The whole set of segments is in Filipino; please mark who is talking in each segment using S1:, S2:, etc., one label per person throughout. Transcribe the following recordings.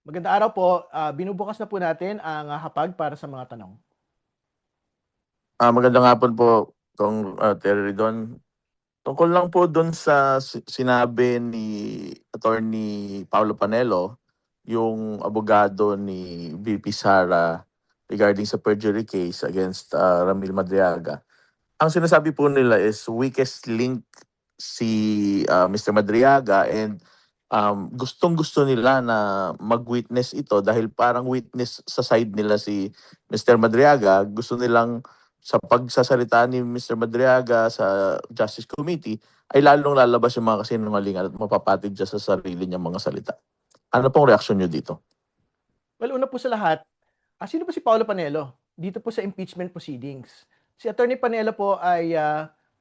S1: Magandang araw po. Binubukas na po natin ang hapag para sa mga tanong.
S2: Magandang hapon po, Terry Ridon. Tungkol lang po doon sa sinabi ni Attorney Paulo Panelo, yung abogado ni VP Sara regarding sa perjury case against Ramil Madriaga. Ang sinasabi po nila is weakest link si Mr. Madriaga, and gustong-gusto nila na mag-witness ito dahil parang witness sa side nila si Mr. Madriaga. Gusto nilang sa pagsasalita ni Mr. Madriaga sa Justice Committee ay lalong lalabas yung mga kasinungalingan at mapapatid siya sa sarili niyang mga salita. Ano pong reaksyon niyo dito?
S1: Well, una po sa lahat, sino po si Paulo Panelo? Dito po sa impeachment proceedings. Si Attorney Panelo po ay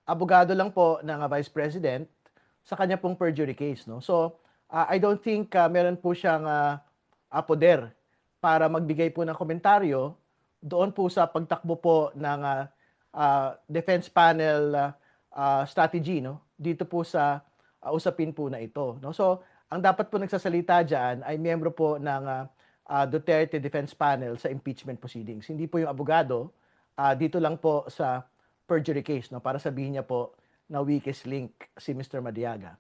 S1: abogado lang po ng Vice President sa kanya pong perjury case. No? So, I don't think meron po siyang poder para magbigay po ng komentaryo doon po sa pagtakbo po ng defense panel strategy, no? Dito po sa usapin po na ito. No? So, ang dapat po nagsasalita dyan ay miyembro po ng Duterte Defense Panel sa impeachment proceedings. Hindi po yung abogado, dito lang po sa perjury case, no? Para sabihin niya po na weakest link si Mr. Madiaga.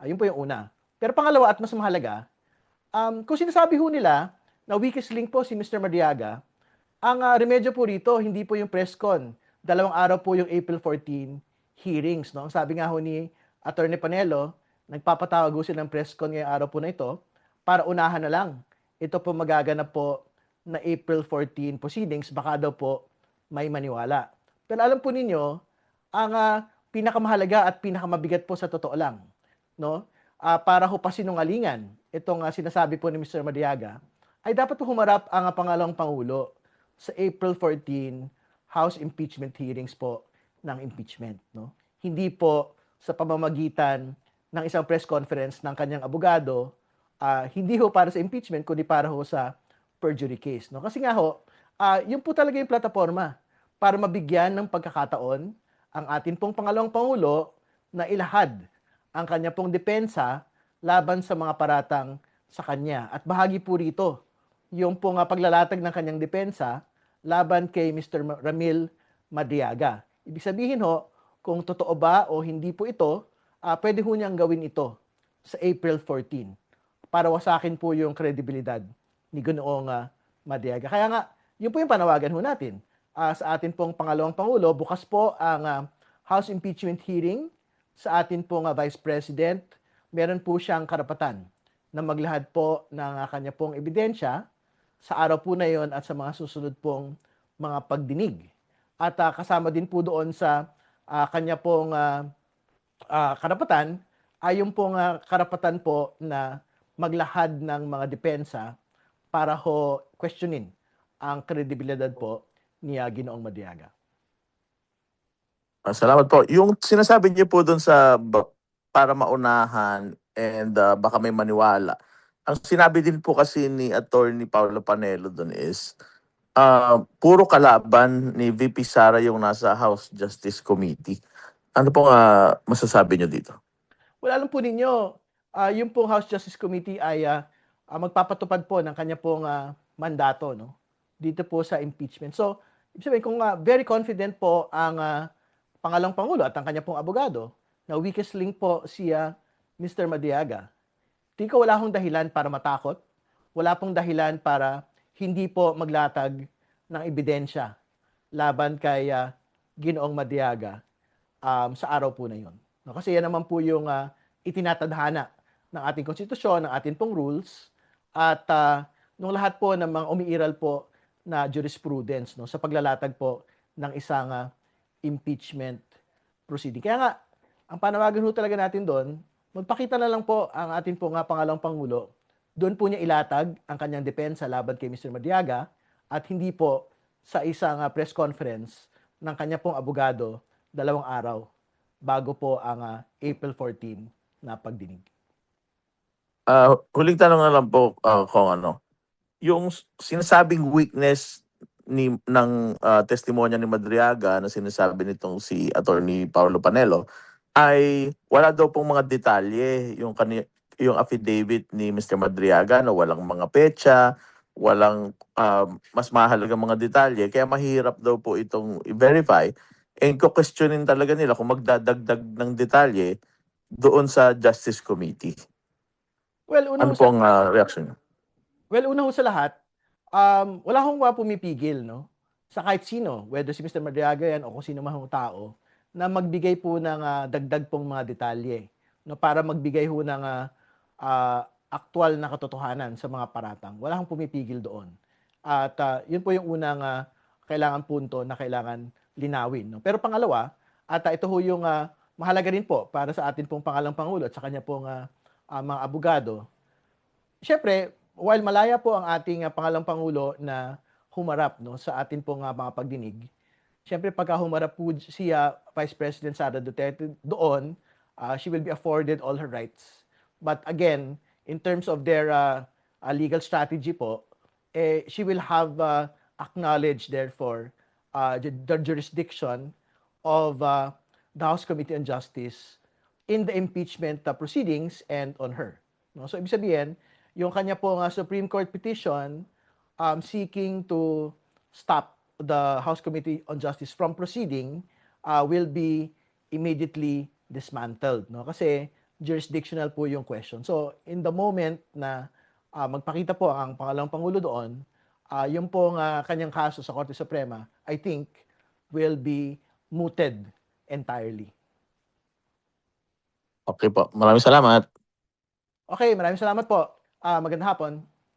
S1: Yun po yung una. Pero pangalawa at mas mahalaga, kung sinasabi ho nila na weakest link po si Mr. Madiaga, ang remedyo po rito, hindi po yung press con. 2 araw po yung April 14 hearings. No? Ang sabi nga ho ni Attorney Panelo, nagpapatawag ho silang press con ngayong araw po na ito para unahan na lang. Ito po magaganap po na April 14 proceedings, baka daw po may maniwala. Pero alam po ninyo, ang pinakamahalaga at pinakamabigat po sa totoo lang, no? Para ho pasinungalingan itong sinasabi po ni Mr. Madiaga, ay dapat po humarap ang pangalawang Pangulo sa April 14 House impeachment hearings po ng impeachment. No? Hindi po sa pamamagitan ng isang press conference ng kanyang abogado, hindi ho para sa impeachment, kundi para ho sa perjury case. No? Kasi nga ho, yun po talaga yung plataforma para mabigyan ng pagkakataon ang atin pong pangalawang Pangulo na ilahad ang kanya pong depensa laban sa mga paratang sa kanya. At bahagi po rito, yung pong paglalatag ng kanyang depensa laban kay Mr. Ramil Madriaga. Ibig sabihin ho, kung totoo ba o hindi po ito, pwede ho niyang gawin ito sa April 14 para wasakin po yung kredibilidad ni Ginoong Madriaga. Kaya nga, yun po yung panawagan ho natin. Sa atin pong pangalawang Pangulo, bukas po ang House impeachment hearing sa atin pong Vice President. Meron po siyang karapatan na maglahad po ng kanya pong ebidensya sa araw po na yon at sa mga susunod pong mga pagdinig. At kasama din po doon sa kanya pong karapatan ay yung pong karapatan po na maglahad ng mga depensa para ho questionin ang kredibilidad po ni Ginoong Madiaga.
S2: Salamat po. Yung sinasabi niyo po doon sa para maunahan and baka may maniwala. Ang sinabi din po kasi ni Attorney Paulo Panelo doon is puro kalaban ni VP Sara yung nasa House Justice Committee. Ano po masasabi niyo dito?
S1: Well, alam po ninyo, yung pong House Justice Committee ay magpapatupad po ng kanya pong mandato, no? Dito po sa impeachment. So, ibig sabihin, kung very confident po ang pangalawang Pangulo at ang kanya pong abogado na weakest link po si Mr. Madiaga, di ko wala hong dahilan para matakot, wala pong dahilan para hindi po maglatag ng ebidensya laban kay Ginoong Madiaga sa araw po na yun. No, kasi yan naman po yung itinatadhana ng ating konstitusyon, ng ating pong rules, at nung lahat po ng mga umiiral po na jurisprudence, no, sa paglalatag po ng isang impeachment proceeding. Kaya nga, ang panawagan ho talaga natin doon, magpakita na lang po ang ating pong pangalawang Pangulo, doon po niya ilatag ang kanyang depensa laban kay Mr. Madiaga at hindi po sa isang press conference ng kanya pong abogado 2 araw bago po ang April 14 na pagdinig.
S2: Huling tanong na lang po kung yung sinasabing weakness ng testimonya ni Madriaga na sinasabi nitong si Attorney Paulo Panelo ay wala daw pong mga detalye yung affidavit ni Mr. Madriaga na walang mga petsa, walang mas mahalagang mga detalye, kaya mahirap daw po itong i-verify. And ko-questionin talaga nila kung magdadagdag ng detalye doon sa Justice Committee.
S1: Well, una
S2: Ano
S1: ho
S2: po
S1: sa
S2: ang reaction niyo?
S1: well, una ho sa lahat, wala hong pumipigil, no, sa kahit sino, whether si Mr. Madriaga yan o kung sino man hong tao, na magbigay po ng dagdag pong mga detalye, no, para magbigay ho ng aktual na katotohanan sa mga paratang. Wala hong pumipigil doon. At yun po yung unang kailangan punto na kailangan linawin. No? Pero pangalawa, at ito ho yung mahalaga rin po para sa atin pong pangalang Pangulo at sa kanya pong mga abogado. Siyempre, while malaya po ang ating pangalang Pangulo na humarap, no, sa atin pong mga pagdinig, siyempre pagka humarap po si Vice President Sara Duterte doon, she will be afforded all her rights. But again, in terms of their legal strategy po, she will have acknowledged therefore the jurisdiction of the House Committee on Justice in the impeachment proceedings and on her. No? So ibig sabihin, yung kanya pong Supreme Court petition seeking to stop the House Committee on Justice from proceeding will be immediately dismantled, no? Kasi jurisdictional po yung question. So in the moment na magpakita po ang pangalawang pangulo doon, yung pong kanyang kaso sa Korte Suprema, I think will be mooted entirely.
S2: Okay po. Maraming salamat.
S1: Okay, maraming salamat po. Magandang hapon.